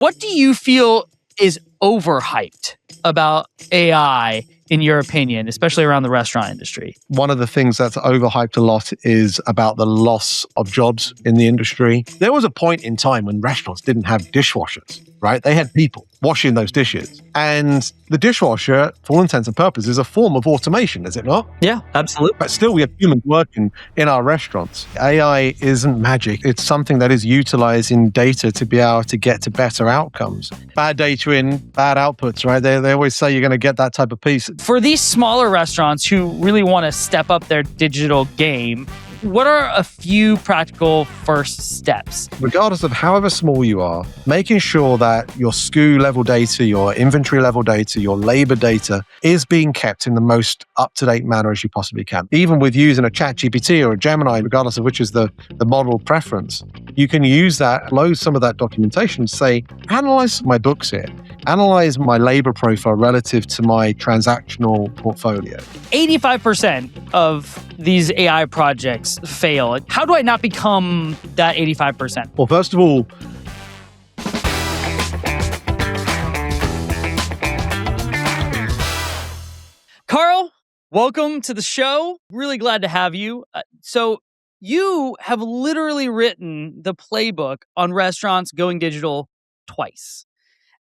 What do you feel is overhyped about AI, in your opinion, especially around the restaurant industry? One of the things that's overhyped a lot is about the loss of jobs in the industry. There was a point in time when restaurants didn't have dishwashers, right? They had people washing those dishes. And the dishwasher, for all intents and purposes, is a form of automation, is it not? Yeah, absolutely. But still, we have humans working in our restaurants. AI isn't magic. It's something that is utilizing data to be able to get to better outcomes. Bad data in, bad outputs, right? They always say you're going to get that type of piece. For these smaller restaurants who really want to step up their digital game, what are a few practical first steps? Regardless of however small you are, making sure that your SKU level data, your inventory level data, your labor data is being kept in the most up-to-date manner as you possibly can. Even with using a ChatGPT or a Gemini, regardless of which is the model preference, you can use that, load some of that documentation, say, analyze my books here, analyze my labor profile relative to my transactional portfolio. 85% of these AI projects fail. How do I not become that 85%? Well, first of all, Carl, welcome to the show. Really glad to have you. So you have literally written the playbook on restaurants going digital twice.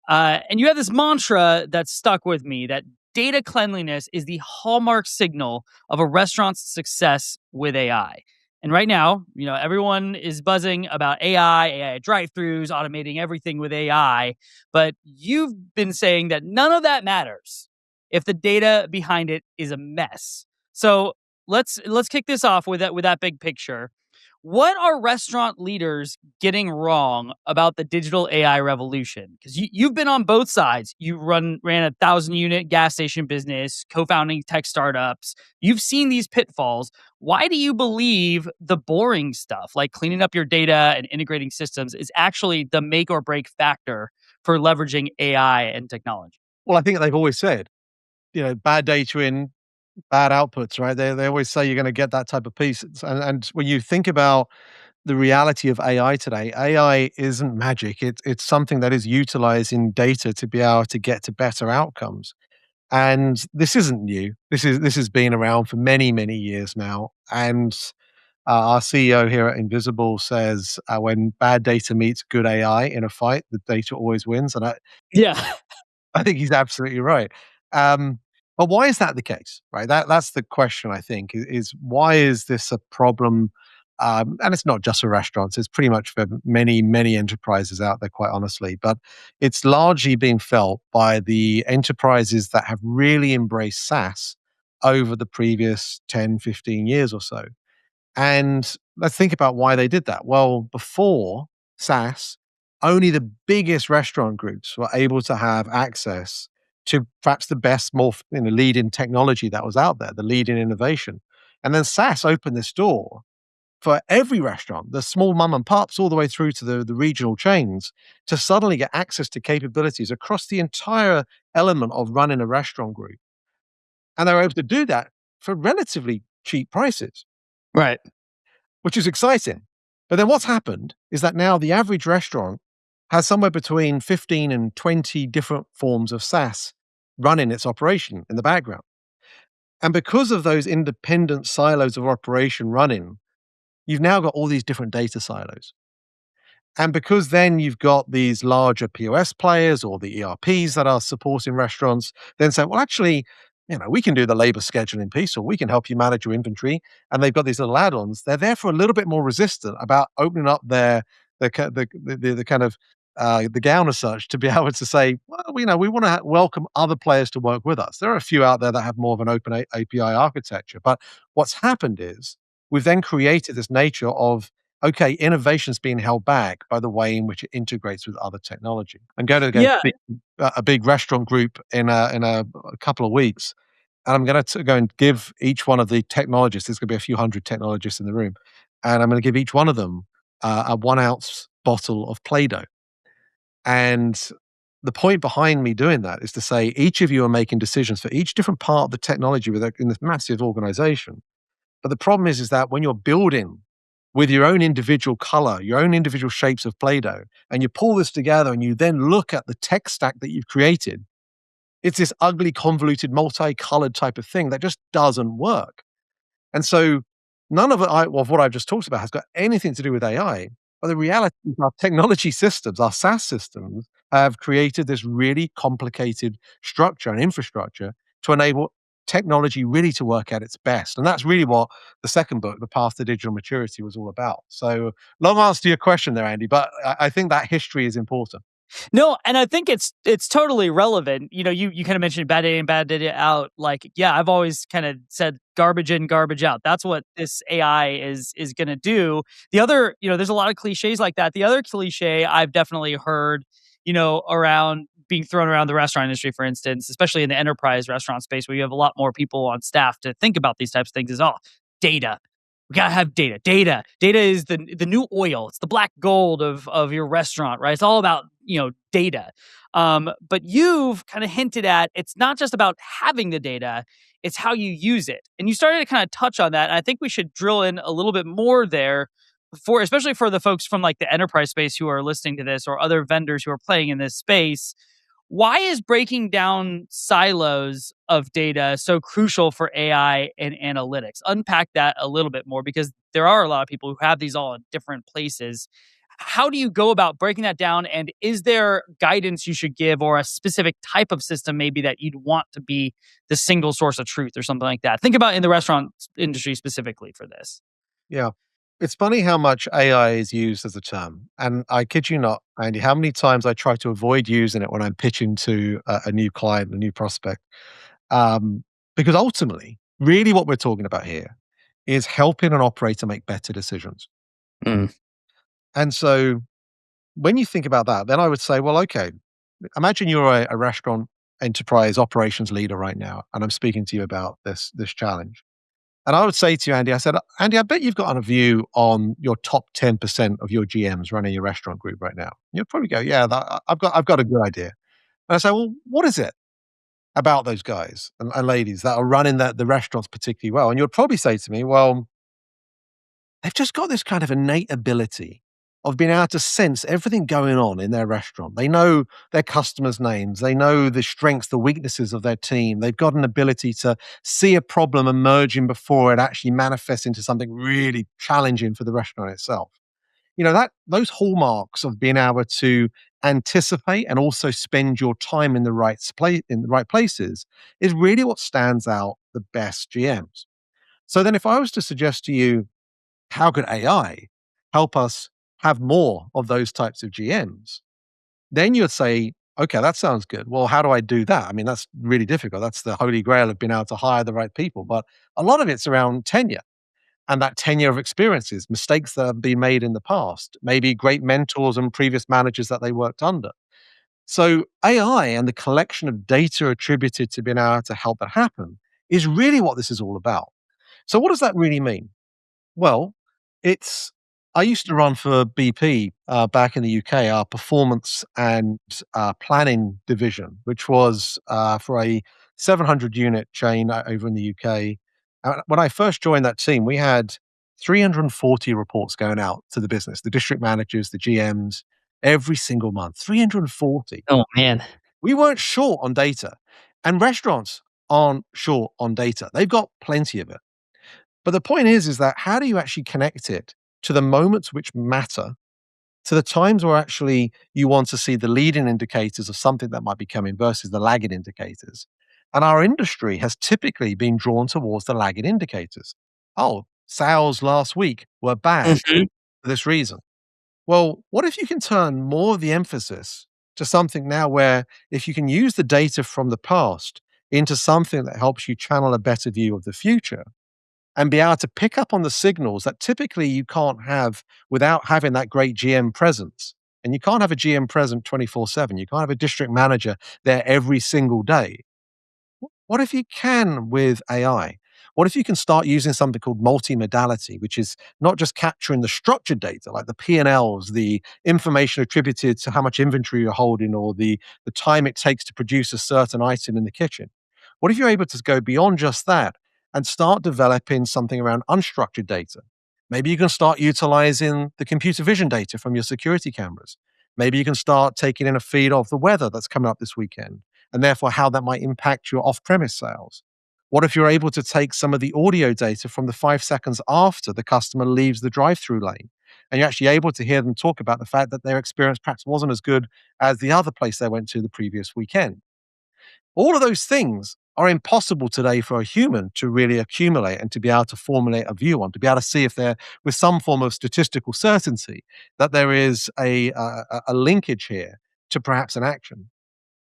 And you have this mantra that stuck with me, that data cleanliness is the hallmark signal of a restaurant's success with AI. And right now, everyone is buzzing about AI drive-thrus, automating everything with AI. But you've been saying that none of that matters if the data behind it is a mess. So let's kick this off with that big picture. What are restaurant leaders getting wrong about the digital AI revolution? Because you've been on both sides. You ran a 1,000-unit gas station business, co-founding tech startups. You've seen these pitfalls. Why do you believe the boring stuff, like cleaning up your data and integrating systems, is actually the make or break factor for leveraging AI and technology? well, I think they've always said, bad data in, bad outputs, right? They always say you're going to get that type of piece. And when you think about the reality of AI today, AI isn't magic. It's something that is utilizing data to be able to get to better outcomes. And this isn't new. This has been around for many, many years now. And our CEO here at Invisible says when bad data meets good AI in a fight, the data always wins. And Yeah. I think he's absolutely right. But why is that the case, right? That's the question, I think, is why is this a problem? And it's not just for restaurants. It's pretty much for many, many enterprises out there, quite honestly. But it's largely being felt by the enterprises that have really embraced SaaS over the previous 10, 15 years or so. And let's think about why they did that. Well, before SaaS, only the biggest restaurant groups were able to have access to perhaps the best, more leading technology that was out there, the leading innovation. And then SaaS opened this door for every restaurant, the small mom and pops, all the way through to the regional chains, to suddenly get access to capabilities across the entire element of running a restaurant group. And they were able to do that for relatively cheap prices. Right. Which is exciting. But then what's happened is that now the average restaurant has somewhere between 15 and 20 different forms of SaaS running its operation in the background. And because of those independent silos of operation running, you've now got all these different data silos. And because then you've got these larger POS players or the ERPs that are supporting restaurants, then say, well, actually, we can do the labor scheduling piece, or we can help you manage your inventory. And they've got these little add-ons. They're therefore a little bit more resistant about opening up the gown as such to be able to say, well, we want to welcome other players to work with us. There are a few out there that have more of an open API architecture. But what's happened is we've then created this nature of, okay, innovation's being held back by the way in which it integrates with other technology. I'm going to go a big restaurant group in a couple of weeks, and I'm going to go and give each one of the technologists, there's going to be a few hundred technologists in the room, and I'm going to give each one of them a 1 ounce bottle of Play-Doh. And the point behind me doing that is to say each of you are making decisions for each different part of the technology in this massive organization. But the problem is that when you're building with your own individual color, your own individual shapes of Play-Doh, and you pull this together and you then look at the tech stack that you've created, it's this ugly, convoluted, multicolored type of thing that just doesn't work. And so none of what I've just talked about has got anything to do with AI. But the reality is our technology systems, our SaaS systems, have created this really complicated structure and infrastructure to enable technology really to work at its best. And that's really what the second book, The Path to Digital Maturity, was all about. So long answer to your question there, Andy, but I think that history is important. No, and I think it's totally relevant. You kind of mentioned bad data in, bad data out. Like, yeah, I've always kind of said garbage in, garbage out. That's what this AI is going to do. The other, there's a lot of cliches like that. The other cliche I've definitely heard, around being thrown around the restaurant industry, for instance, especially in the enterprise restaurant space where you have a lot more people on staff to think about these types of things, is data. We gotta have data. Data is the new oil. It's the black gold of your restaurant, right? It's all about data. But you've kind of hinted at it's not just about having the data; it's how you use it. And you started to kind of touch on that. And I think we should drill in a little bit more there, especially for the folks from like the enterprise space who are listening to this, or other vendors who are playing in this space. Why is breaking down silos of data so crucial for AI and analytics? Unpack that a little bit more, because there are a lot of people who have these all in different places. How do you go about breaking that down? And is there guidance you should give, or a specific type of system maybe that you'd want to be the single source of truth or something like that? Think about in the restaurant industry specifically for this. Yeah. It's funny how much AI is used as a term. And I kid you not, Andy, how many times I try to avoid using it when I'm pitching to a new client, a new prospect. Um, because ultimately, really what we're talking about here is helping an operator make better decisions. Mm. And so when you think about that, then I would say, well, okay, imagine you're a restaurant enterprise operations leader right now, and I'm speaking to you about this challenge. And I would say to you, Andy, I said, Andy, I bet you've got a view on your top 10% of your GMs running your restaurant group right now. You'll probably go, yeah, I've got a good idea. And I say, well, what is it about those guys and ladies that are running the restaurants particularly well? And you'll probably say to me, well, they've just got this kind of innate ability of being able to sense everything going on in their restaurant. They know their customers' names. They know the strengths, the weaknesses of their team. They've got an ability to see a problem emerging before it actually manifests into something really challenging for the restaurant itself. That those hallmarks of being able to anticipate and also spend your time in the right places is really what stands out the best GMs. So then if I was to suggest to you, how could AI help us have more of those types of GMs? Then you'd say, okay, that sounds good. Well, how do I do that? I mean, that's really difficult. That's the holy grail of being able to hire the right people. But a lot of it's around tenure and that tenure of experiences, mistakes that have been made in the past, maybe great mentors and previous managers that they worked under. So AI and the collection of data attributed to being able to help it happen is really what this is all about. So what does that really mean? Well, it's I used to run for BP back in the UK, our performance and planning division, which was for a 700 unit chain over in the UK. When I first joined that team, we had 340 reports going out to the business, the district managers, the GMs, every single month. 340. Oh man. We weren't short on data, and restaurants aren't short on data. They've got plenty of it. But the point is that how do you actually connect it to the moments which matter, to the times where actually you want to see the leading indicators of something that might be coming versus the lagging indicators? And our industry has typically been drawn towards the lagging indicators. Oh, sales last week were bad Mhm. for this reason. Well, what if you can turn more of the emphasis to something now where if you can use the data from the past into something that helps you channel a better view of the future, and be able to pick up on the signals that typically you can't have without having that great GM presence. And you can't have a GM present 24/7. You can't have a district manager there every single day. What if you can with AI? What if you can start using something called multimodality, which is not just capturing the structured data like the P&Ls, the information attributed to how much inventory you're holding, or the time it takes to produce a certain item in the kitchen? What if you're able to go beyond just that and start developing something around unstructured data? Maybe you can start utilizing the computer vision data from your security cameras. Maybe you can start taking in a feed of the weather that's coming up this weekend, and therefore how that might impact your off premise sales. What if you're able to take some of the audio data from the 5 seconds after the customer leaves the drive through lane? And you're actually able to hear them talk about the fact that their experience perhaps wasn't as good as the other place they went to the previous weekend. All of those things are impossible today for a human to really accumulate and to be able to formulate a view on, to be able to see if there, with some form of statistical certainty, that there is a linkage here to perhaps an action.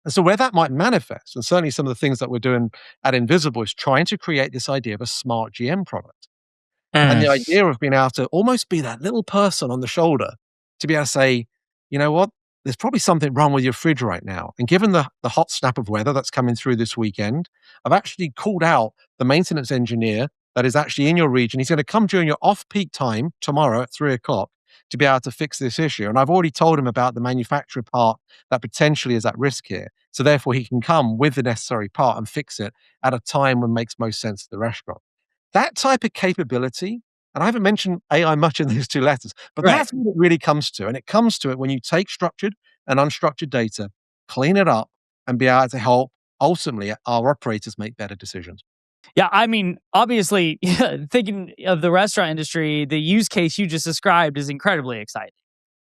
And so, where that might manifest, and certainly some of the things that we're doing at Invisible is trying to create this idea of a smart GM product. And Mm. the idea of being able to almost be that little person on the shoulder to be able to say, you know what, there's probably something wrong with your fridge right now. And given the hot snap of weather that's coming through this weekend, I've actually called out the maintenance engineer that is actually in your region. He's going to come during your off peak time tomorrow at 3 o'clock to be able to fix this issue. And I've already told him about the manufacturer part that potentially is at risk here. So therefore, he can come with the necessary part and fix it at a time when makes most sense to the restaurant. That type of capability, and I haven't mentioned AI much in these two letters, but Right. that's what it really comes to. And it comes to it when you take structured and unstructured data, clean it up, and be able to help ultimately our operators make better decisions. Yeah, I mean, obviously, thinking of the restaurant industry, the use case you just described is incredibly exciting.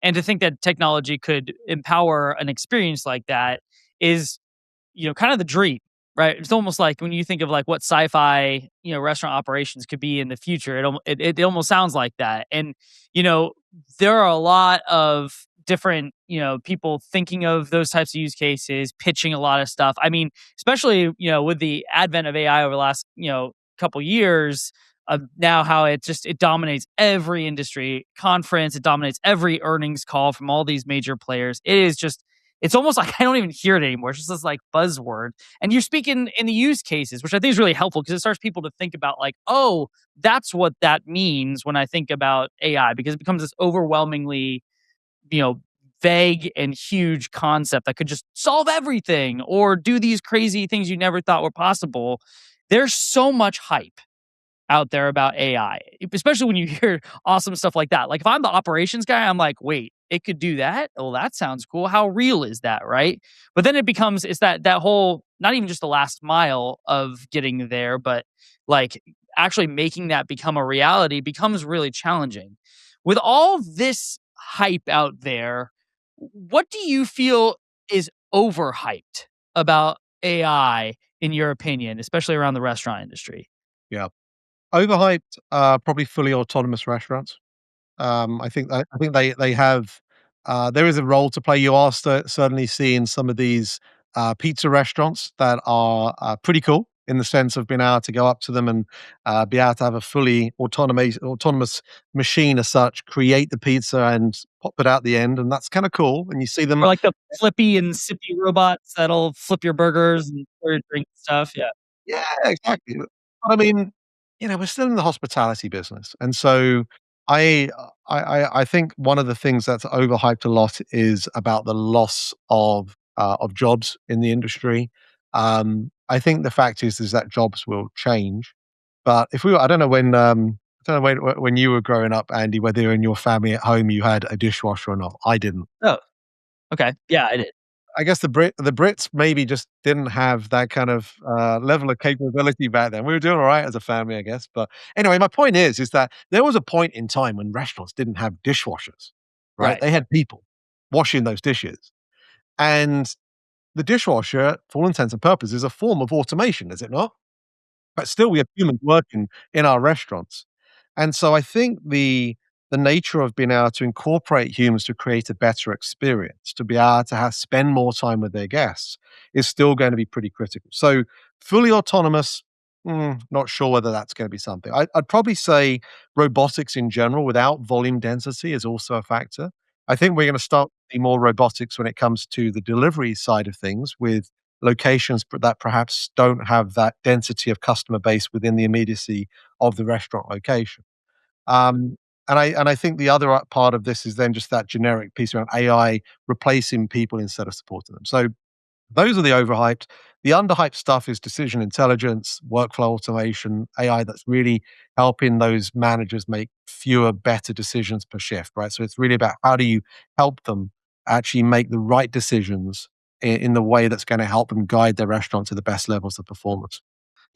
And to think that technology could empower an experience like that is, kind of the dream, right? It's almost like when you think of like what sci-fi, restaurant operations could be in the future. It almost sounds like that. And you know, there are a lot of different, people thinking of those types of use cases, pitching a lot of stuff. I mean, especially, with the advent of AI over the last, couple years of now how it dominates every industry conference, it dominates every earnings call from all these major players. It's almost like I don't even hear it anymore. It's just this like buzzword. And you're speaking in the use cases, which I think is really helpful because it starts people to think about like, oh, that's what that means when I think about AI, because it becomes this overwhelmingly, you know, vague and huge concept that could just solve everything or do these crazy things you never thought were possible. There's so much hype out there about AI, especially when you hear awesome stuff like that. Like if I'm the operations guy, I'm like, wait, it could do that? Well, that sounds cool. How real is that, right? But then it's that whole, not even just the last mile of getting there, but like actually making that become a reality becomes really challenging. With all this hype out there, what do you feel is overhyped about AI in your opinion, especially around the restaurant industry? Yeah. Overhyped, probably fully autonomous restaurants. I think they have there is a role to play. You are certainly seeing some of these pizza restaurants that are pretty cool in the sense of being able to go up to them and be able to have a fully autonomous machine as such, create the pizza and pop it out the end, and that's kind of cool. And you see them, Or like the flippy and sippy robots that'll flip your burgers and pour your drink and stuff, yeah. yeah, exactly. But I mean, we're still in the hospitality business, and so I I think one of the things that's overhyped a lot is about the loss of jobs in the industry. I think the fact is that jobs will change, but if we were, I don't know when you were growing up, Andy, whether in your family at home you had a dishwasher or not. I didn't. Oh, okay. Yeah, I did. I guess the Brits maybe just didn't have that kind of, level of capability back then. We were doing all right as a family, I guess, but anyway, my point is that there was a point in time when restaurants didn't have dishwashers, right? Right. They had people washing those dishes, and the dishwasher, for all intents and purposes, is a form of automation, is it not? But still we have humans working in our restaurants. And so I think the nature of being able to incorporate humans to create a better experience, to be able to have spend more time with their guests is still going to be pretty critical. So fully autonomous, not sure whether that's going to be something. I'd probably say robotics in general without volume density is also a factor. I think we're going to start seeing more robotics when it comes to the delivery side of things with locations that perhaps don't have that density of customer base within the immediacy of the restaurant location. Um, and I think the other part of this is then just that generic piece around AI replacing people instead of supporting them. So Those are the overhyped. The underhyped stuff is decision intelligence, workflow automation, AI that's really helping those managers make fewer, better decisions per shift, right? So it's really about how do you help them actually make the right decisions in the way that's going to help them guide their restaurant to the best levels of performance.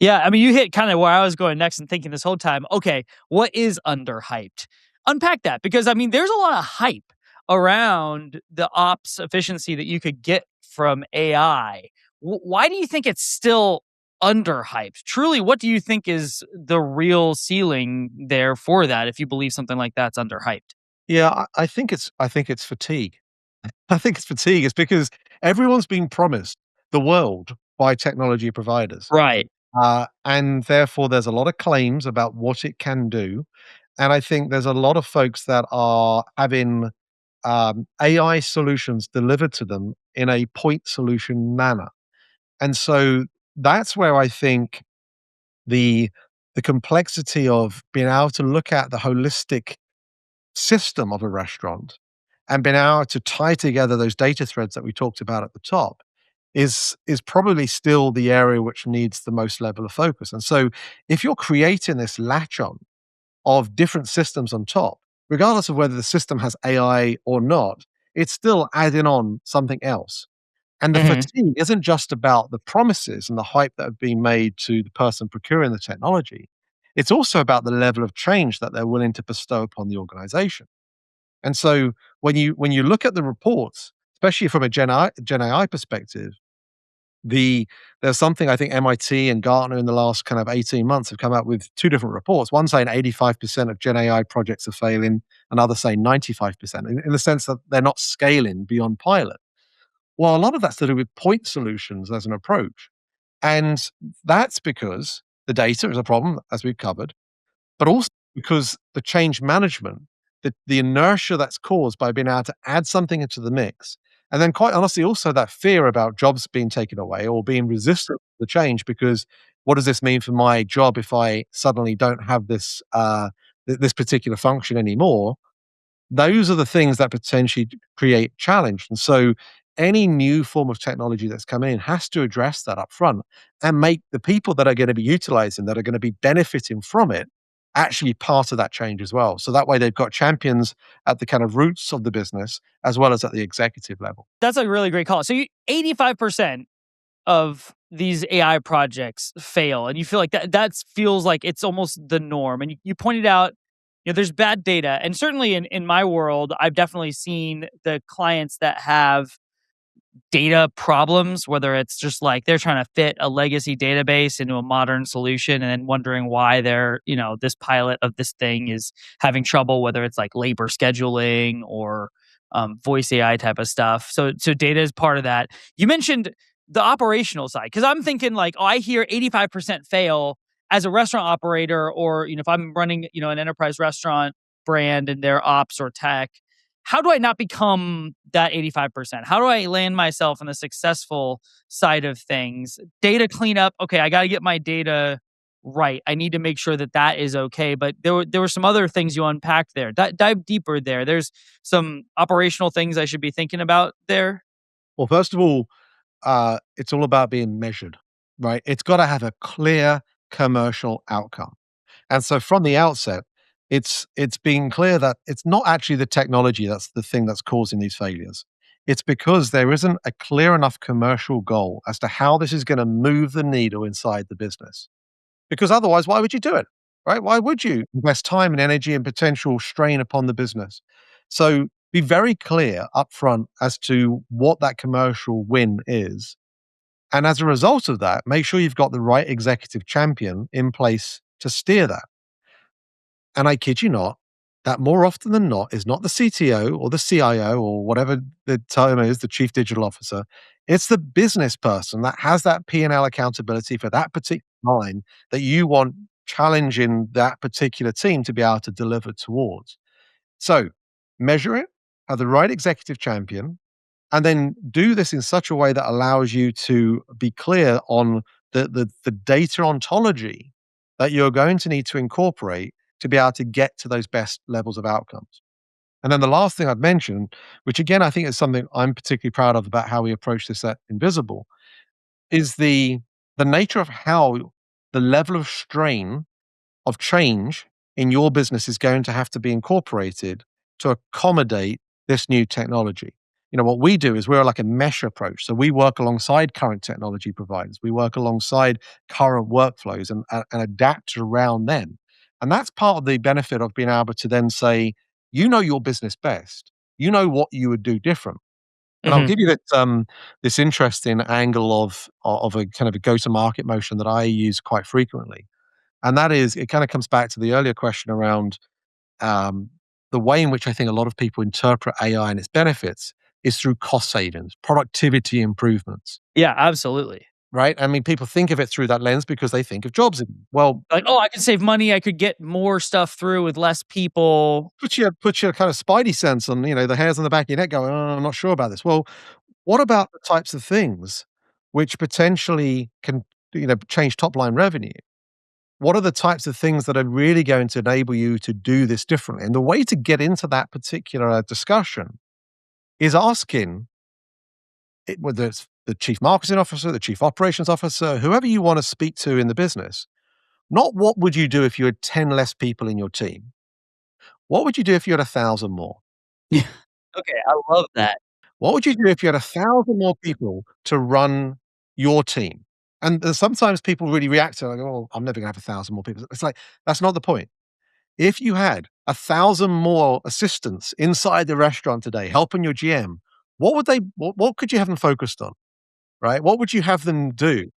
Yeah, I mean, you hit kind of where I was going next and thinking this whole time, okay, what is underhyped? Unpack that because I mean, there's a lot of hype around the ops efficiency that you could get from AI. Why do you think it's still underhyped? Truly, what do you think is the real ceiling there for that if you believe something like that's underhyped? Yeah, I think it's fatigue. I think it's fatigue. It's because everyone's been promised the world by technology providers. Right. And therefore, there's a lot of claims about what it can do. And I think there's a lot of folks that are having AI solutions delivered to them in a point solution manner. And so that's where I think the the complexity of being able to look at the holistic system of a restaurant and being able to tie together those data threads that we talked about at the top is probably still the area which needs the most level of focus. And so if you're creating this latch on of different systems on top, regardless of whether the system has AI or not, it's still adding on something else. And the Hmm. fatigue isn't just about the promises and the hype that have been made to the person procuring the technology. It's also about the level of change that they're willing to bestow upon the organization. And so when you look at the reports, especially from a Gen AI perspective, the there's something I think MIT and Gartner in the last kind of 18 months have come out with two different reports. One saying 85% of Gen AI projects are failing, another saying 95%, in the sense that they're not scaling beyond pilot. Well, a lot of that's to do with point solutions as an approach. And that's because the data is a problem, as we've covered, but also because the change management, the inertia that's caused by being able to add something into the mix, and then quite honestly, also that fear about jobs being taken away or being resistant to the change because what does this mean for my job if I suddenly don't have this this particular function anymore? Those are the things that potentially create challenge. And so any new form of technology that's come in has to address that up front and make the people that are going to be utilizing that are going to be benefiting from it actually part of that change as well. So that way they've got champions at the kind of roots of the business as well as at the executive level. That's a really great call. So 85% of these AI projects fail, and you feel like that feels like it's almost the norm. And you pointed out, there's bad data, and certainly in my world, I've definitely seen the clients that have data problems, whether it's just like they're trying to fit a legacy database into a modern solution and then wondering why this pilot of this thing is having trouble, whether it's like labor scheduling or voice AI type of stuff. So data is part of that. You mentioned the operational side because I'm thinking like, oh, I hear 85% fail as a restaurant operator, or if I'm running an enterprise restaurant brand and their ops or tech. How do I not become that 85%? How do I land myself on the successful side of things? Data cleanup. Okay, I got to get my data right. I need to make sure that that is okay. But there were some other things you unpacked there. Dive deeper there. There's some operational things I should be thinking about there. Well, first of all, it's all about being measured, right? It's got to have a clear commercial outcome. And so from the outset, it's being clear that it's not actually the technology that's the thing that's causing these failures. It's because there isn't a clear enough commercial goal as to how this is going to move the needle inside the business. Because otherwise, why would you do it? Right? Why would you invest time and energy and potential strain upon the business? So be very clear upfront as to what that commercial win is. And as a result of that, make sure you've got the right executive champion in place to steer that. And I kid you not, that more often than not is not the CTO or the CIO or whatever the term is, the chief digital officer. It's the business person that has that P&L accountability for that particular line that you want challenging that particular team to be able to deliver towards. So measure it, have the right executive champion, and then do this in such a way that allows you to be clear on the data ontology that you're going to need to incorporate to be able to get to those best levels of outcomes. And then the last thing I'd mention, which again I think is something I'm particularly proud of about how we approach this at Invisible, is the nature of how the level of strain of change in your business is going to have to be incorporated to accommodate this new technology. What we do is we're like a mesh approach. So we work alongside current technology providers. We work alongside current workflows and adapt around them. And that's part of the benefit of being able to then say, you know your business best. You know what you would do different. And I'll Mhm. give you this interesting angle of a kind of a go-to-market motion that I use quite frequently. And that is, it kind of comes back to the earlier question around um, the way in which I think a lot of people interpret AI and its benefits is through cost savings, productivity improvements, Yeah, absolutely. right? I mean, people think of it through that lens because they think of jobs. Well, Like, "Oh, I could save money, I could get more stuff through with less people." put your kind of spidey sense on, the hairs on the back of your neck going, oh, I'm not sure about this. Well, what about the types of things which potentially can, change top line revenue? What are the types of things that are really going to enable you to do this differently? And the way to get into that particular discussion is asking whether it's the chief marketing officer, the chief operations officer, whoever you want to speak to in the business, not what would you do if you had 10 less people in your team? What would you do if you had 1,000 more? Yeah. Okay, I love that. What would you do if you had 1,000 more people to run your team? And sometimes people really react to it like, "Oh, I'm never gonna have 1,000 more people." It's like, that's not the point. If you had 1,000 more assistants inside the restaurant today helping your GM, what could you have them focused on, right? What would you have them do?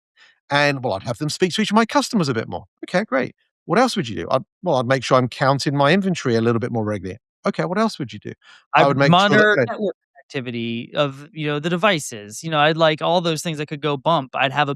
And, well, I'd have them speak to each of my customers a bit more. Okay, great. What else would you do? I'd make sure I'm counting my inventory a little bit more regularly. Okay, what else would you do? I I would would make sure that, monitor network activity of, the devices. I'd like all those things that could go bump. I'd have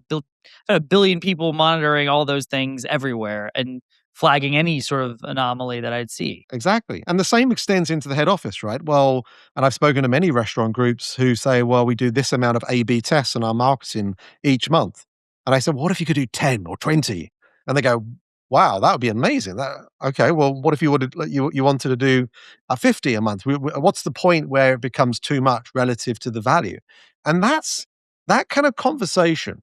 a billion people monitoring all those things everywhere and flagging any sort of anomaly that I'd see. exactly. And the same extends into the head office, right? Well, and I've spoken to many restaurant groups who say, well, we do this amount of A/B tests in our marketing each month. And I said, what if you could do 10 or 20? And they go, wow, that would be amazing. Okay, well, what if you wanted to do 50 a month? What's the point where it becomes too much relative to the value? And that kind of conversation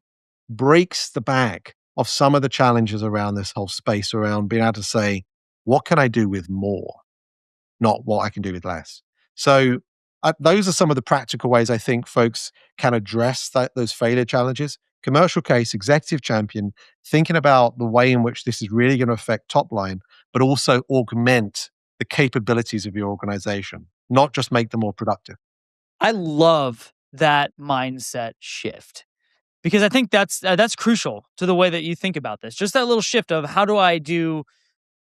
breaks the back of some of the challenges around this whole space around being able to say, what can I do with more? Not what I can do with less. So those are some of the practical ways I think folks can address those failure challenges. Commercial case, executive champion, thinking about the way in which this is really going to affect top line, but also augment the capabilities of your organization, not just make them more productive. I love that mindset shift because I think that's crucial to the way that you think about this. Just that little shift of how do I do,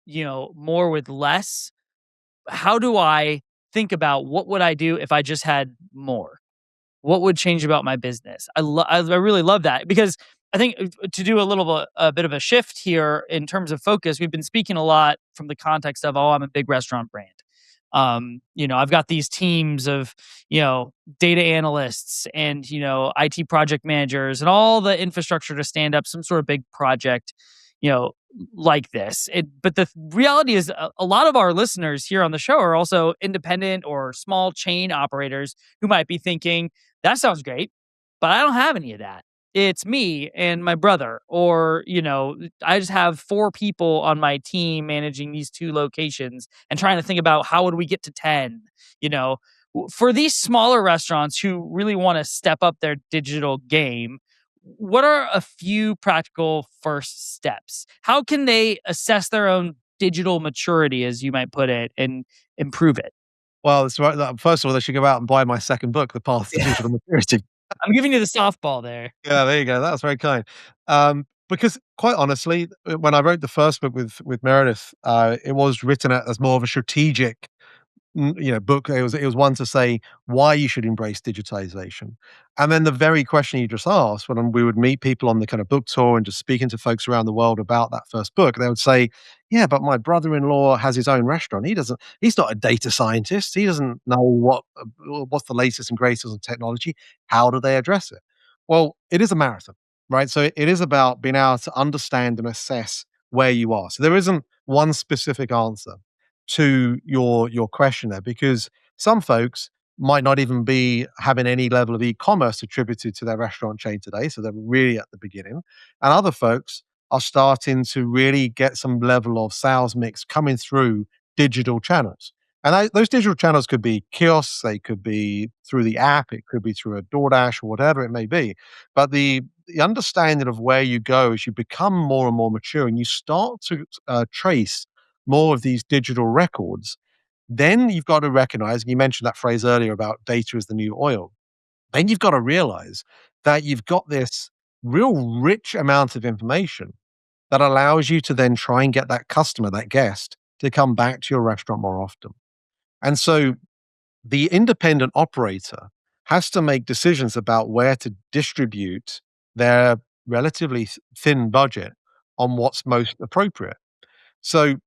more with less? How do I think about what would I do if I just had more? What would change about my business? I really love that because I think to do a bit of a shift here in terms of focus, we've been speaking a lot from the context of, oh, I'm a big restaurant brand. I've got these teams of, data analysts and, IT project managers and all the infrastructure to stand up some sort of big project, you know, like this. But the reality is a lot of our listeners here on the show are also independent or small chain operators who might be thinking, that sounds great, but I don't have any of that. It's me and my brother, or, I just have four people on my team managing these two locations and trying to think about how would we get to 10, for these smaller restaurants who really want to step up their digital game. What are a few practical first steps? How can they assess their own digital maturity, as you might put it, and improve it? Well, it's right. First of all, they should go out and buy my second book, The Path to Yeah. Digital Maturity. I'm giving you the softball there. Yeah, there you go. That was very kind. Because quite honestly, when I wrote the first book with Meredith, it was written as more of a strategic book. It was one to say why you should embrace digitization. And then the very question you just asked, when we would meet people on the kind of book tour and just speaking to folks around the world about that first book, they would say, yeah, but my brother-in-law has his own restaurant. He's not a data scientist. He doesn't know what's the latest and greatest in technology. How do they address it? Well, it is a marathon, right? So it is about being able to understand and assess where you are. So there isn't one specific answer. to your question there, because some folks might not even be having any level of e-commerce attributed to their restaurant chain today, so they're really at the beginning, and other folks are starting to really get some level of sales mix coming through digital channels. And those digital channels could be kiosks, they could be through the app, it could be through a DoorDash or whatever it may be. But the understanding of where you go as you become more and more mature and you start to trace more of these digital records, then you've got to recognize, and you mentioned that phrase earlier about data is the new oil. Then you've got to realize that you've got this real rich amount of information that allows you to then try and get that customer, that guest, to come back to your restaurant more often. And so the independent operator has to make decisions about where to distribute their relatively thin budget on what's most appropriate. So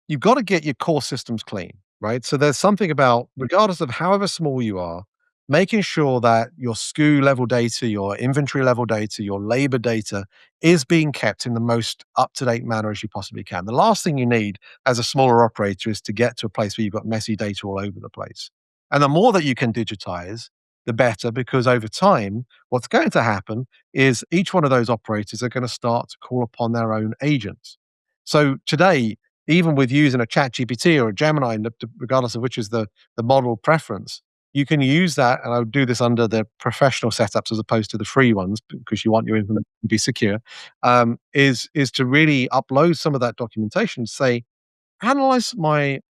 you've got to get your core systems clean, right? So there's something about, regardless of however small you are, making sure that your SKU level data, your inventory level data, your labor data is being kept in the most up to date manner as you possibly can. The last thing you need as a smaller operator is to get to a place where you've got messy data all over the place. And the more that you can digitize, the better, because over time, what's going to happen is each one of those operators are going to start to call upon their own agents. So today, even with using a chat GPT or a Gemini, regardless of which is the model preference, you can use that, and I would do this under the professional setups as opposed to the free ones because you want your information to be secure, is to really upload some of that documentation, say, analyze my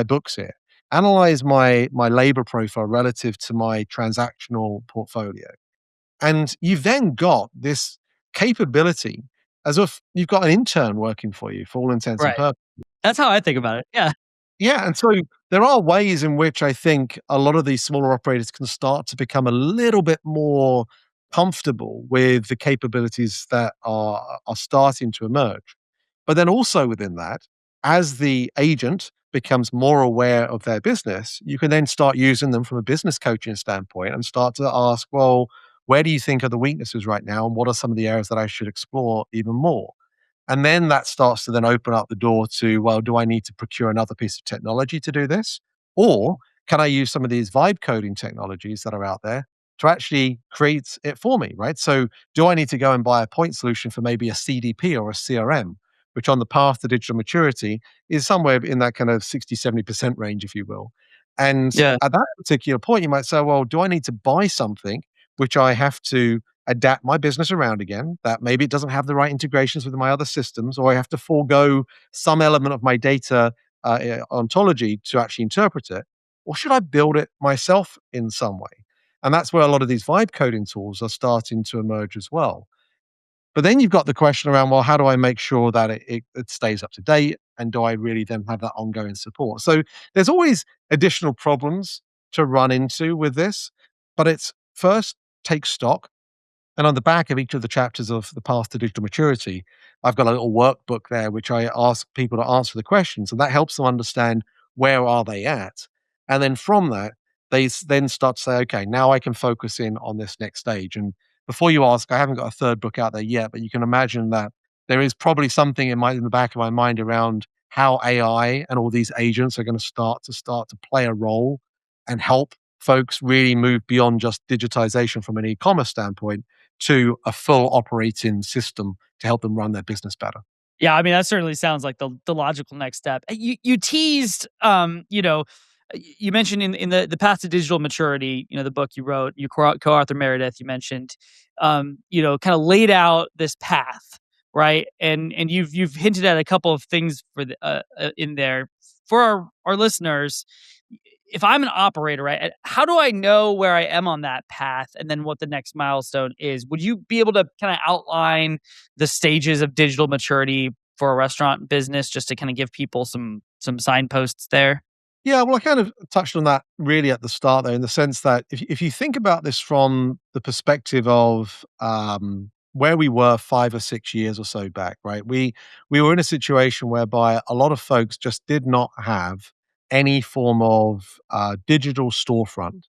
books here, analyze my labor profile relative to my transactional portfolio. And you've then got this capability as if you've got an intern working for you for all intents and Right. purposes. That's how I think about it. Yeah. Yeah, and so there are ways in which I think a lot of these smaller operators can start to become a little bit more comfortable with the capabilities that are starting to emerge. But then also within that, as the agent becomes more aware of their business, you can then start using them from a business coaching standpoint and start to ask, well, where do you think are the weaknesses right now? And what are some of the areas that I should explore even more? And then that starts to then open up the door to, well, do I need to procure another piece of technology to do this? Or can I use some of these vibe coding technologies that are out there to actually create it for me, right? So do I need to go and buy a point solution for maybe a CDP or a CRM, which on the path to digital maturity is somewhere in that kind of 60, 70% range, if you will. And Yeah. at that particular point, you might say, well, do I need to buy something which I have to adapt my business around again, that maybe it doesn't have the right integrations with my other systems, or I have to forego some element of my data ontology to actually interpret it? Or should I build it myself in some way? And that's where a lot of these vibe coding tools are starting to emerge as well. But then you've got the question around, well, how do I make sure that it stays up to date? And do I really then have that ongoing support? So there's always additional problems to run into with this, but it's first take stock, and on the back of each of the chapters of the path to digital maturity, I've got a little workbook there which I ask people to answer the questions, and that helps them understand where are they at. And then from that, then start to say, okay, now I can focus in on this next stage. And before you ask, I haven't got a third book out there yet, but you can imagine that there is probably something in the back of my mind around how AI and all these agents are going to start to play a role and help folks really move beyond just digitization from an e-commerce standpoint to a full operating system to help them run their business better. Yeah, I mean, that certainly sounds like the logical next step. You teased, you mentioned in the path to digital maturity, the book you wrote, your co-author Meredith, you mentioned, kind of laid out this path, right? And you've hinted at a couple of things for in there for our listeners. If I'm an operator, right, how do I know where I am on that path and then what the next milestone is? Would you be able to kind of outline the stages of digital maturity for a restaurant business just to kind of give people some signposts there? Yeah, well, I kind of touched on that really at the start there, in the sense that if you think about this from the perspective of where we were 5 or 6 years or so back, right? We were in a situation whereby a lot of folks just did not have any form of digital storefront,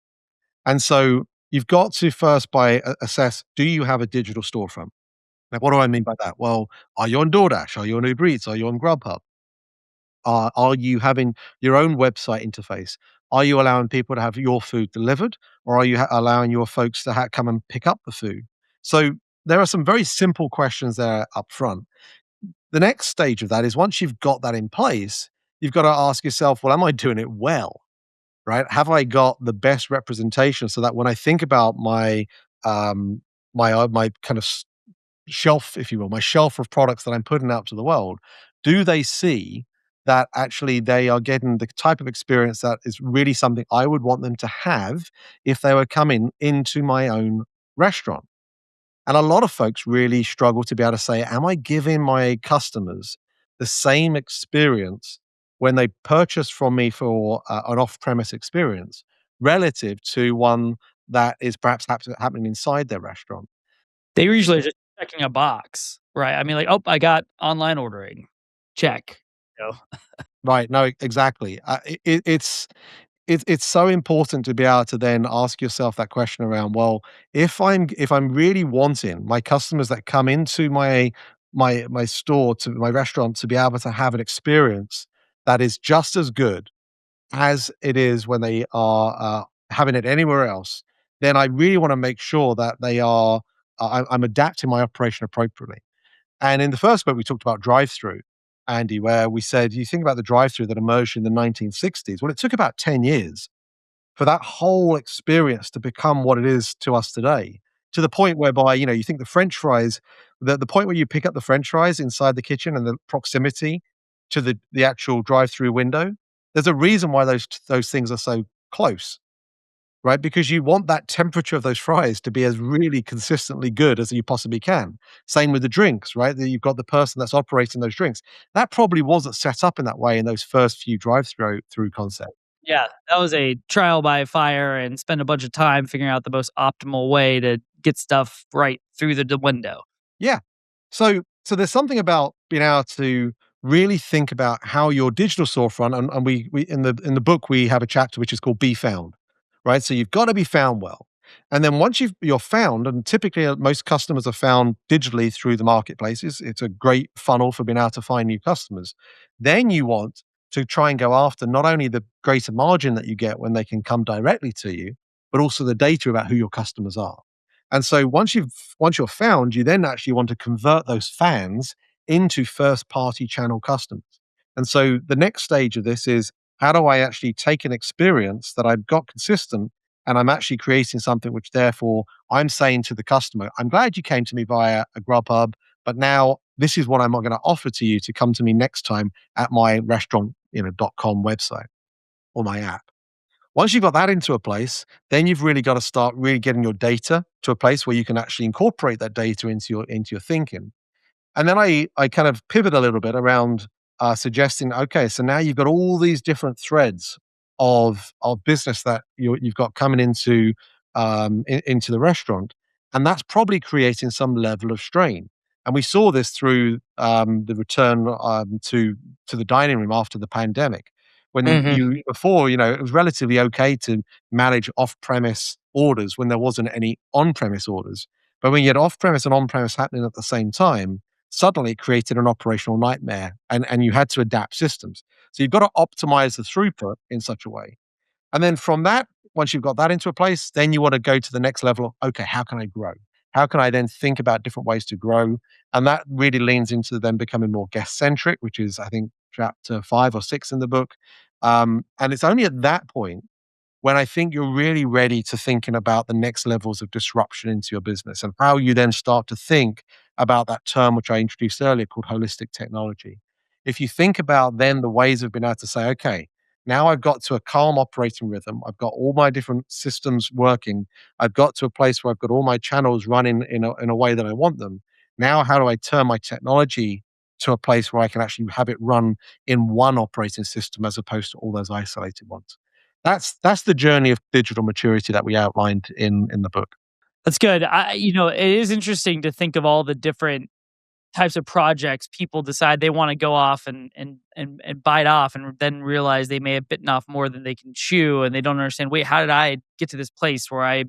and so you've got to first assess: do you have a digital storefront? Now, what do I mean by that? Well, are you on DoorDash? Are you on Uber Eats? Are you on Grubhub? Are you having your own website interface? Are you allowing people to have your food delivered, or are you allowing your folks to come and pick up the food? So there are some very simple questions there up front. The next stage of that is once you've got that in place, you've got to ask yourself, well, am I doing it well? Right? Have I got the best representation so that when I think about um, my kind of shelf, if you will, my shelf of products that I'm putting out to the world, do they see that actually they are getting the type of experience that is really something I would want them to have if they were coming into my own restaurant? And a lot of folks really struggle to be able to say, am I giving my customers the same experience when they purchase from me for an off premise experience relative to one that is perhaps happening inside their restaurant? They usually are just checking a box, right? I mean, like, "Oh, I got online ordering. Check." You know? Right. No, exactly. It's so important to be able to then ask yourself that question around, well, if I'm really wanting my customers that come into my store, to my restaurant, to be able to have an experience that is just as good as it is when they are having it anywhere else, then I really want to make sure that they are I'm adapting my operation appropriately. And in the first book, we talked about drive-through, Andy, where we said, you think about the drive-through that emerged in the 1960s. Well, it took about 10 years for that whole experience to become what it is to us today, to the point whereby, you think the French fries, the point where you pick up the French fries inside the kitchen and the proximity to the actual drive-through window, there's a reason why those things are so close, right? Because you want that temperature of those fries to be as really consistently good as you possibly can. Same with the drinks, right? That you've got the person that's operating those drinks. That probably wasn't set up in that way in those first few drive-through concepts. Yeah, that was a trial by fire and spend a bunch of time figuring out the most optimal way to get stuff right through the window. Yeah. So there's something about being able to really think about how your digital storefront, and we in the book we have a chapter which is called Be Found, right? So you've got to be found well. And then once you're found, and typically most customers are found digitally through the marketplaces. It's a great funnel for being able to find new customers. Then you want to try and go after not only the greater margin that you get when they can come directly to you, but also the data about who your customers are. And so once you're found, you then actually want to convert those fans into first party channel customers. And so the next stage of this is, how do I actually take an experience that I've got consistent, and I'm actually creating something which therefore I'm saying to the customer, I'm glad you came to me via a Grubhub, but now this is what I'm going to offer to you to come to me next time at my restaurant.com website or my app. Once you've got that into a place, then you've really got to start really getting your data to a place where you can actually incorporate that data into your thinking. And then I kind of pivot a little bit around suggesting, okay, so now you've got all these different threads of business that you've got coming into the restaurant, and that's probably creating some level of strain. And we saw this through the return to the dining room after the pandemic, when Mhm. you before it was relatively okay to manage off-premise orders when there wasn't any on-premise orders, but when you had off-premise and on-premise happening at the same time, suddenly it created an operational nightmare, and you had to adapt systems. So you've got to optimize the throughput in such a way. And then from that, once you've got that into a place, then you want to go to the next level of, okay, how can I grow? How can I then think about different ways to grow? And that really leans into them becoming more guest centric, which is, I think, chapter 5 or 6 in the book. And it's only at that point when I think you're really ready to thinking about the next levels of disruption into your business, and how you then start to think about that term which I introduced earlier called holistic technology. If you think about then the ways of being able to say, okay, now I've got to a calm operating rhythm, I've got all my different systems working, I've got to a place where I've got all my channels running in a way that I want them. Now, how do I turn my technology to a place where I can actually have it run in one operating system as opposed to all those isolated ones? That's the journey of digital maturity that we outlined in the book. That's good. It is interesting to think of all the different types of projects people decide they want to go off and bite off, and then realize they may have bitten off more than they can chew, and they don't understand, wait, how did I get to this place where I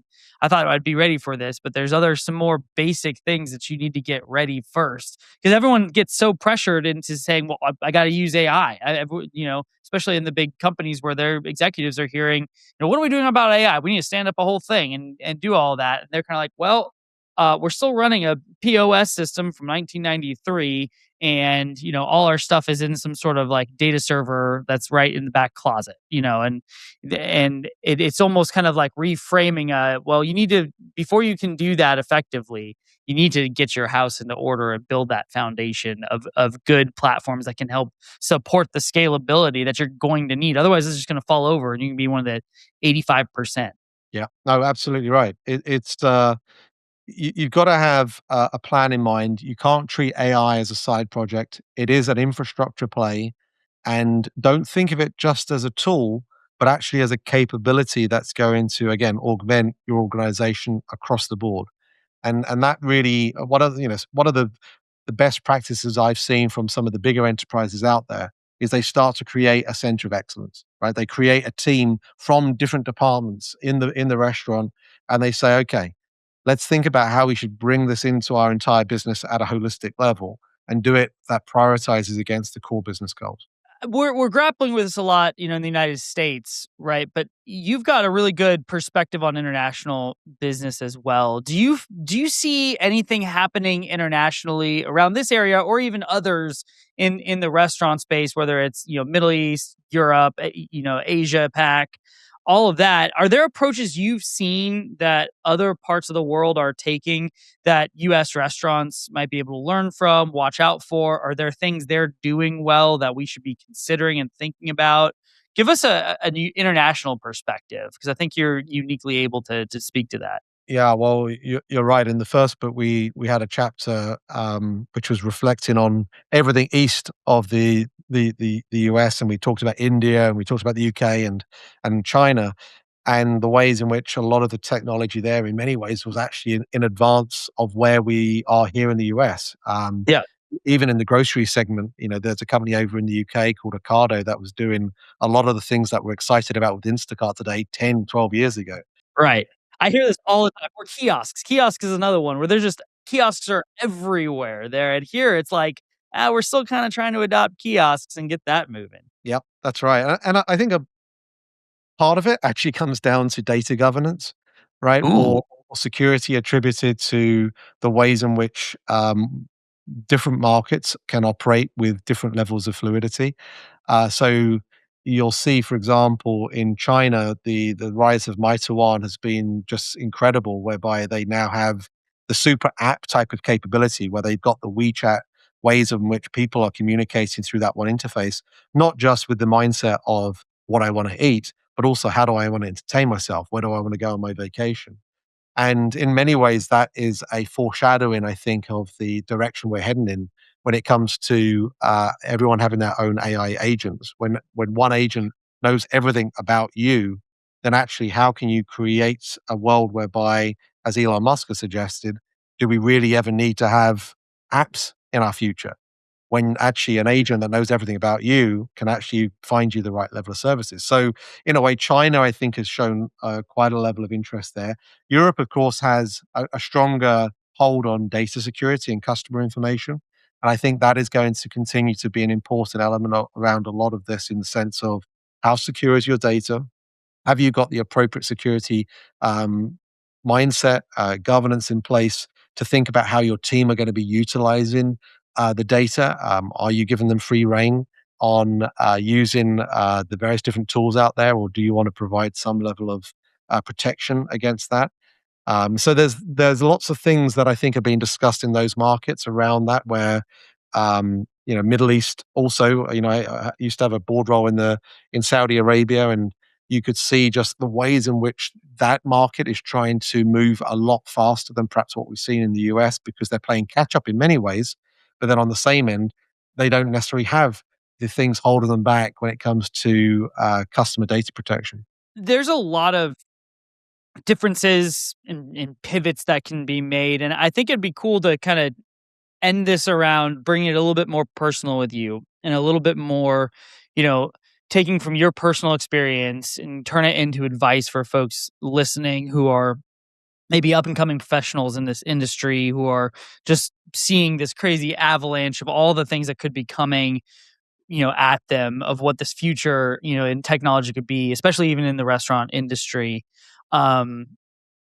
thought I'd be ready for this, but there's some more basic things that you need to get ready first, because everyone gets so pressured into saying, well, I got to use AI. Especially in the big companies where their executives are hearing, what are we doing about AI? We need to stand up a whole thing and do all that. And they're kind of like, well, we're still running a POS system from 1993, and all our stuff is in some sort of like data server that's right in the back closet. It's almost kind of like reframing. Well, you need to, before you can do that effectively, you need to get your house into order and build that foundation of good platforms that can help support the scalability that you're going to need. Otherwise, it's just going to fall over, and you can be one of the 85%. Yeah, no, absolutely right. You've got to have a plan in mind. You can't treat AI as a side project. It is an infrastructure play, and don't think of it just as a tool, but actually as a capability that's going to, again, augment your organization across the board. And that really, one of the best practices I've seen from some of the bigger enterprises out there is they start to create a center of excellence, right? They create a team from different departments in the restaurant, and they say, okay, let's think about how we should bring this into our entire business at a holistic level and do it that prioritizes against the core business goals. We're grappling with this a lot, in the United States, right? But you've got a really good perspective on international business as well. Do you see anything happening internationally around this area, or even others in the restaurant space, whether it's Middle East, Europe, Asia Pac, all of that? Are there approaches you've seen that other parts of the world are taking that US restaurants might be able to learn from, watch out for? Are there things they're doing well that we should be considering and thinking about? Give us a new international perspective, because I think you're uniquely able to speak to that. Yeah, well, you're right. In the first book, we had a chapter which was reflecting on everything east of the US, and we talked about India, and we talked about the UK and China, and the ways in which a lot of the technology there, in many ways, was actually in advance of where we are here in the US. Yeah, Even in the grocery segment, there's a company over in the UK called Ocado that was doing a lot of the things that we're excited about with Instacart today, 10, 12 years ago. right. I hear this all the time. Or kiosks. Kiosks is another one where there's just kiosks are everywhere there. And here it's like, we're still kind of trying to adopt kiosks and get that moving. Yep, that's right. And I think a part of it actually comes down to data governance, right? Ooh. Or security attributed to the ways in which different markets can operate with different levels of fluidity. So you'll see, for example, in China, the rise of Meituan has been just incredible, whereby they now have the super app type of capability where they've got the WeChat ways in which people are communicating through that one interface, not just with the mindset of what I want to eat, but also how do I want to entertain myself? Where do I want to go on my vacation? And in many ways, that is a foreshadowing, I think, of the direction we're heading in when it comes to everyone having their own AI agents. When one agent knows everything about you, then actually, how can you create a world whereby, as Elon Musk has suggested, do we really ever need to have apps in our future? When actually an agent that knows everything about you can actually find you the right level of services. So, in a way, China, I think, has shown quite a level of interest there. Europe, of course, has a stronger hold on data security and customer information. And I think that is going to continue to be an important element around a lot of this in the sense of how secure is your data? Have you got the appropriate security um, mindset, governance in place to think about how your team are going to be utilizing the data? Are you giving them free reign on using the various different tools out there, or do you want to provide some level of protection against that? So there's lots of things that I think are being discussed in those markets around that. Where Middle East also. I used to have a board role in Saudi Arabia, and you could see just the ways in which that market is trying to move a lot faster than perhaps what we've seen in the US, because they're playing catch up in many ways. But then on the same end, they don't necessarily have the things holding them back when it comes to customer data protection. There's a lot of differences and pivots that can be made. And I think it'd be cool to kind of end this around bringing it a little bit more personal with you and a little bit more, you know, taking from your personal experience and turn it into advice for folks listening who are maybe up and coming professionals in this industry who are just seeing this crazy avalanche of all the things that could be coming, at them of what this future, in technology could be, especially even in the restaurant industry. Um,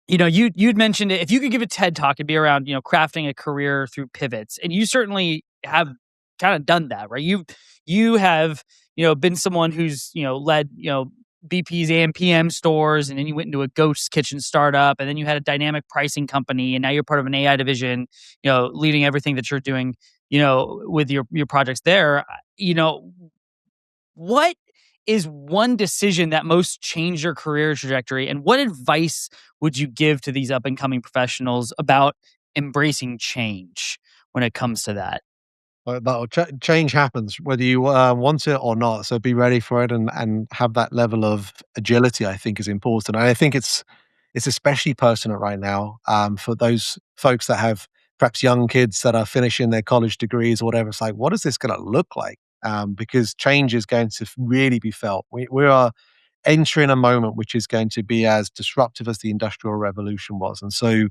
you'd mentioned it. If you could give a TED talk, it'd be around, crafting a career through pivots. And you certainly have kind of done that, right? You have, been someone who's, led, BP's ampm stores, and then you went into a ghost kitchen startup, and then you had a dynamic pricing company, and now you're part of an AI division, leading everything that you're doing, with your projects there. What is one decision that most changed your career trajectory, and what advice would you give to these up and coming professionals about embracing change when it comes to that? Change happens whether you want it or not. So be ready for it and have that level of agility. I think is important, and I think it's especially pertinent right now for those folks that have perhaps young kids that are finishing their college degrees or whatever. It's like, what is this going to look like? Because change is going to really be felt. We are entering a moment which is going to be as disruptive as the Industrial Revolution was. And so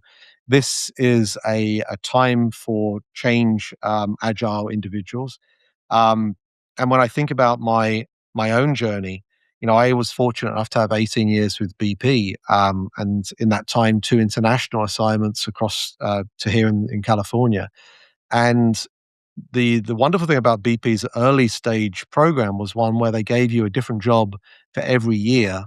this is a time for change, agile individuals. Um, and when I think about my own journey, I was fortunate enough to have 18 years with BP, and in that time, 2 international assignments across to here in California. And the wonderful thing about BP's early stage program was one where they gave you a different job for every year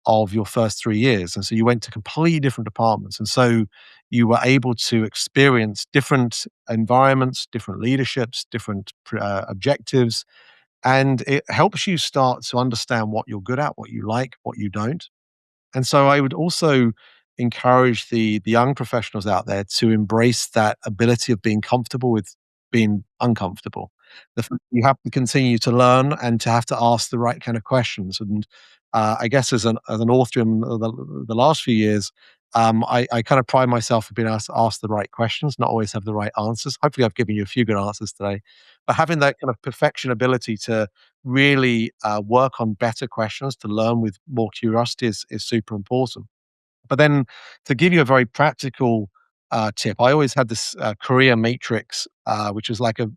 of your first 3 years, and so you went to completely different departments, and so you were able to experience different environments, different leaderships, different objectives, and it helps you start to understand what you're good at, what you like, what you don't. And so I would also encourage the young professionals out there to embrace that ability of being comfortable with being uncomfortable. You have to continue to learn and to have to ask the right kind of questions. And I guess as an author in the last few years, I kind of pride myself for being able to ask the right questions, not always have the right answers. Hopefully, I've given you a few good answers today, but having that kind of perfection ability to really work on better questions, to learn with more curiosity is super important. But then to give you a very practical tip, I always had this career matrix, which is like a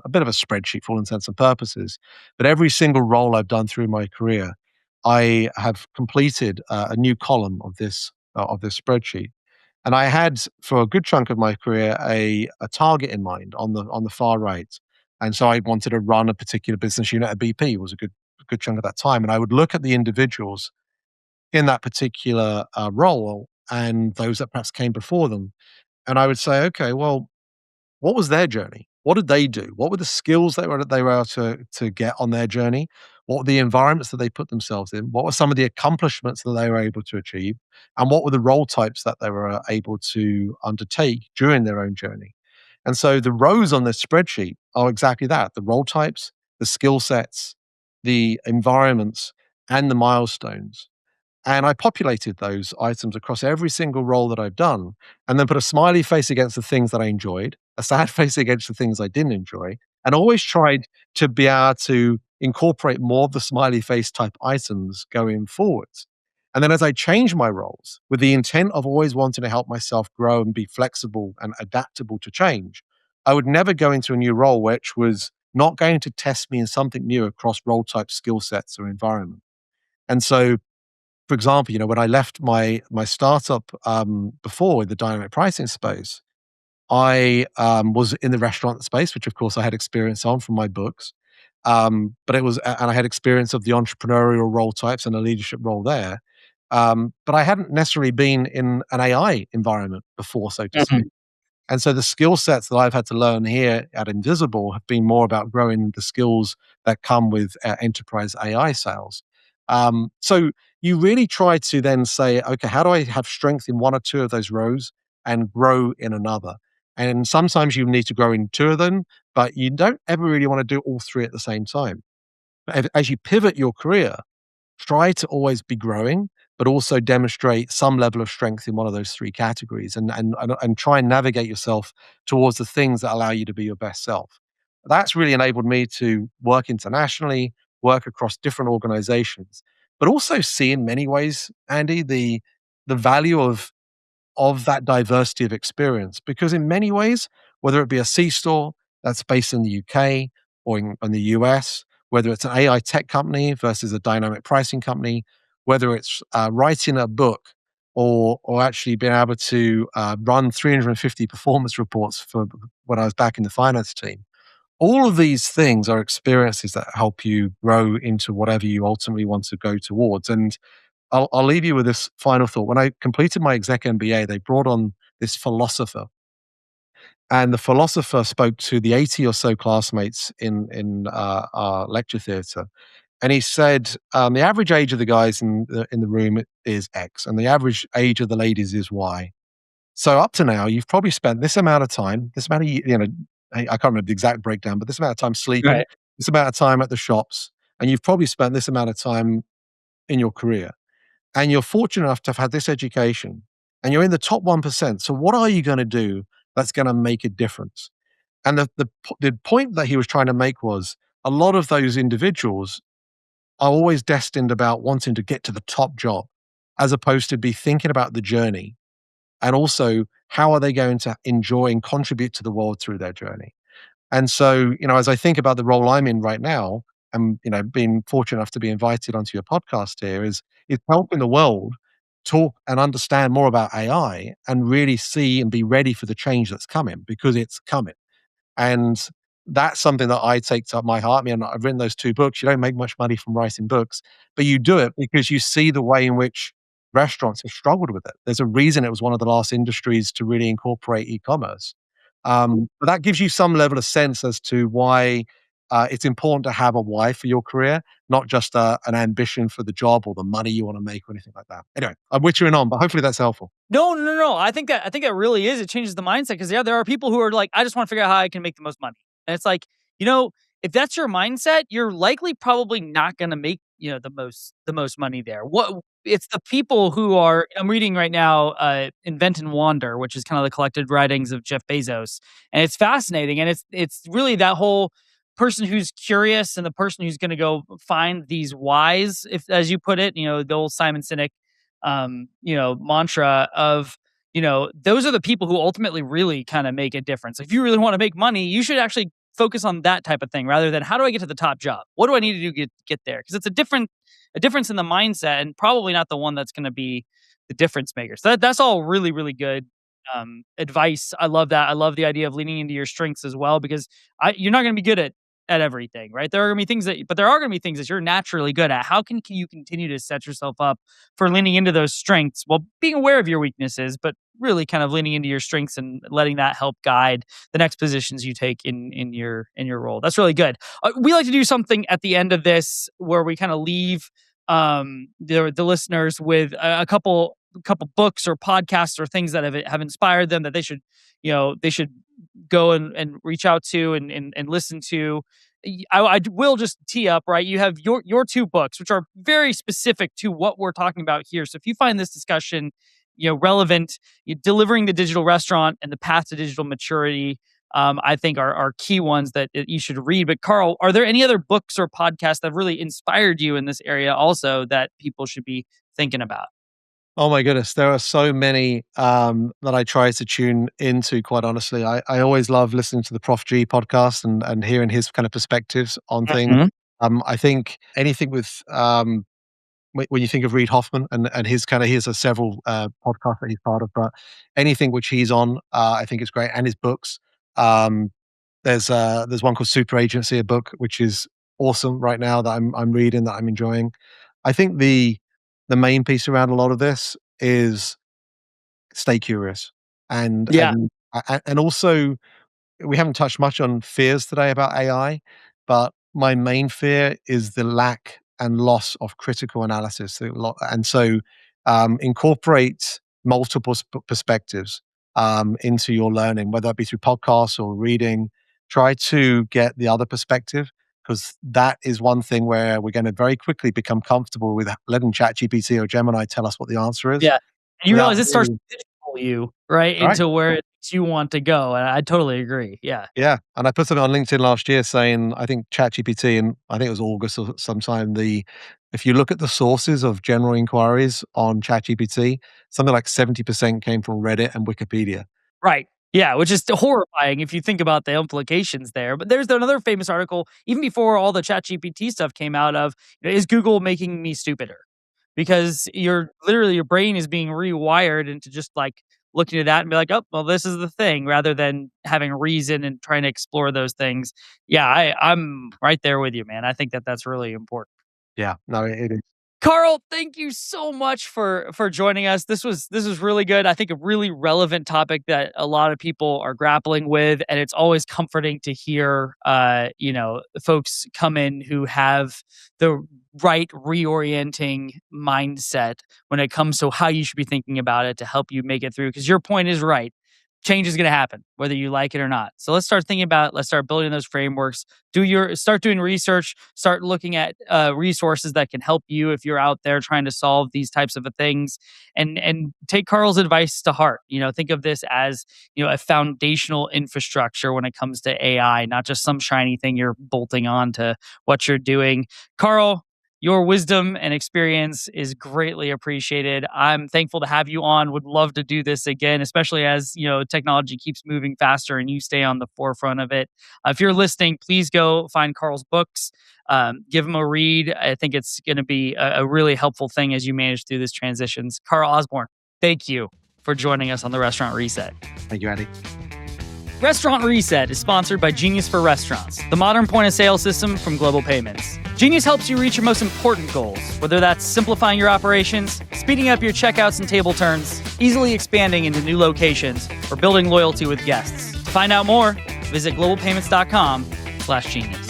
bit of a spreadsheet for all intents and purposes. But every single role I've done through my career, I have completed a new column of this spreadsheet. And I had, for a good chunk of my career, a target in mind on the far right. And so I wanted to run a particular business unit at BP. Was a good chunk of that time. And I would look at the individuals in that particular role and those that perhaps came before them. And I would say, okay, well, what was their journey? What did they do? What were the skills they were able to get on their journey? What were the environments that they put themselves in? What were some of the accomplishments that they were able to achieve? And what were the role types that they were able to undertake during their own journey? And so the rows on this spreadsheet are exactly that: the role types, the skill sets, the environments, and the milestones. And I populated those items across every single role that I've done, and then put a smiley face against the things that I enjoyed, a sad face against the things I didn't enjoy, and always tried to be able to incorporate more of the smiley face type items going forwards. And then as I change my roles with the intent of always wanting to help myself grow and be flexible and adaptable to change, I would never go into a new role which was not going to test me in something new across role type, skill sets, or environment. And so, for example, when I left my startup before in the dynamic pricing space, I was in the restaurant space, which of course I had experience on from my books. But it was, and I had experience of the entrepreneurial role types and a leadership role there. But I hadn't necessarily been in an AI environment before, so to speak. Mhm. And so the skill sets that I've had to learn here at Invisible have been more about growing the skills that come with enterprise AI sales. So you really try to then say, okay, how do I have strength in one or two of those rows and grow in another? And sometimes you need to grow in two of them, but you don't ever really want to do all three at the same time. As you pivot your career, try to always be growing, but also demonstrate some level of strength in one of those three categories, and try and navigate yourself towards the things that allow you to be your best self. That's really enabled me to work internationally, work across different organizations, but also see in many ways, Andy, the value of that diversity of experience. Because in many ways, whether it be a C-store that's based in the UK or in the US, whether it's an AI tech company versus a dynamic pricing company, whether it's writing a book or actually being able to run 350 performance reports for when I was back in the finance team, all of these things are experiences that help you grow into whatever you ultimately want to go towards. And I'll leave you with this final thought. When I completed my exec MBA, they brought on this philosopher, and the philosopher spoke to the 80 or so classmates in our lecture theatre, and he said the average age of the guys in the room is X, and the average age of the ladies is Y. So up to now, you've probably spent this amount of time, this amount of I can't remember the exact breakdown, but this amount of time sleeping, Right. this amount of time at the shops, and you've probably spent this amount of time in your career, and you're fortunate enough to have had this education, and you're in the top 1%. So what are you going to do that's going to make a difference? And the point that he was trying to make was a lot of those individuals are always destined about wanting to get to the top job, as opposed to be thinking about the journey, and also how are they going to enjoy and contribute to the world through their journey. And so, as I think about the role I'm in right now, and being fortunate enough to be invited onto your podcast here, is helping the world talk and understand more about AI and really see and be ready for the change that's coming, because it's coming. And that's something that I take to my heart. I mean, I've written those two books. You don't make much money from writing books, but you do it because you see the way in which restaurants have struggled with it. There's a reason it was one of the last industries to really incorporate e-commerce. But that gives you some level of sense as to why it's important to have a why for your career, not just an ambition for the job or the money you want to make or anything like that. Anyway, I'm witchering on, but hopefully that's helpful. No, no, no. I think that really is. It changes the mindset because there are people who are like, I just want to figure out how I can make the most money, and it's like, if that's your mindset, you're likely probably not going to make the most money there. What It's the people who are. I'm reading right now, Invent and Wander, which is kind of the collected writings of Jeff Bezos, and it's fascinating, and it's really that whole person who's curious and the person who's going to go find these whys, if as you put it, the old Simon Sinek mantra of, those are the people who ultimately really kind of make a difference. If you really want to make money, you should actually focus on that type of thing rather than how do I get to the top job? What do I need to do to get there? Because it's a difference in the mindset, and probably not the one that's going to be the difference maker. So that's all really, really good advice. I love that. I love the idea of leaning into your strengths as well, because you're not going to be good at everything, right? There are going to be but there are going to be things that you're naturally good at. How can you continue to set yourself up for leaning into those strengths while being aware of your weaknesses, but really kind of leaning into your strengths and letting that help guide the next positions you take in your role? That's really good. We like to do something at the end of this where we kind of leave the listeners with a couple books or podcasts or things that have inspired them that they should go and reach out to and listen to. I will just tee up, right? You have your two books, which are very specific to what we're talking about here. So if you find this discussion, relevant, delivering the digital restaurant and the path to digital maturity, I think are key ones that you should read. But Carl, are there any other books or podcasts that have really inspired you in this area also that people should be thinking about? Oh my goodness, there are so many that I try to tune into, quite honestly. I always love listening to the Prof G podcast and hearing his kind of perspectives on things. Mhm. I think anything with when you think of Reid Hoffman and his kind of, he has several podcasts that he's part of, but anything which he's on, I think is great, and his books. Um, there's one called Super Agency, a book which is awesome right now that I'm reading, that I'm enjoying. I think the main piece around a lot of this is stay curious, and Yeah. also, we haven't touched much on fears today about AI, but my main fear is the lack and loss of critical analysis. And so, incorporate multiple perspectives into your learning, whether that be through podcasts or reading. Try to get the other perspective, because that is one thing where we're going to very quickly become comfortable with letting ChatGPT or Gemini tell us what the answer is. Yeah. And you without realize it starts to really- pigeonhole you, right, right. into where it thinks you want to go. And I totally agree. Yeah. Yeah. And I put something on LinkedIn last year saying, I think ChatGPT, and I think it was August or sometime, if you look at the sources of general inquiries on ChatGPT, something like 70% came from Reddit and Wikipedia. Right. Yeah, which is horrifying if you think about the implications there. But there's another famous article, even before all the ChatGPT stuff came out, of, is Google making me stupider? Because your brain is being rewired into just like looking at that and be like, oh, well, this is the thing, rather than having reason and trying to explore those things. Yeah, I'm right there with you, man. I think that's really important. Yeah. No, it is. Carl, thank you so much for joining us. This was really good. I think a really relevant topic that a lot of people are grappling with, and it's always comforting to hear folks come in who have the right reorienting mindset when it comes to how you should be thinking about it to help you make it through, because your point is right. Change is going to happen whether you like it or not. So let's start thinking about it. Let's start building those frameworks. Start doing research. Start looking at resources that can help you if you're out there trying to solve these types of things. And take Carl's advice to heart. Think of this as a foundational infrastructure when it comes to AI, not just some shiny thing you're bolting on to what you're doing. Carl, your wisdom and experience is greatly appreciated. I'm thankful to have you on. Would love to do this again, especially as technology keeps moving faster and you stay on the forefront of it. If you're listening, please go find Carl's books. Give them a read. I think it's going to be a really helpful thing as you manage through this transitions. Carl Osborne, thank you for joining us on the Restaurant Reset. Thank you, Andy. Restaurant Reset is sponsored by Genius for Restaurants, the modern point-of-sale system from Global Payments. Genius helps you reach your most important goals, whether that's simplifying your operations, speeding up your checkouts and table turns, easily expanding into new locations, or building loyalty with guests. To find out more, visit globalpayments.com/genius.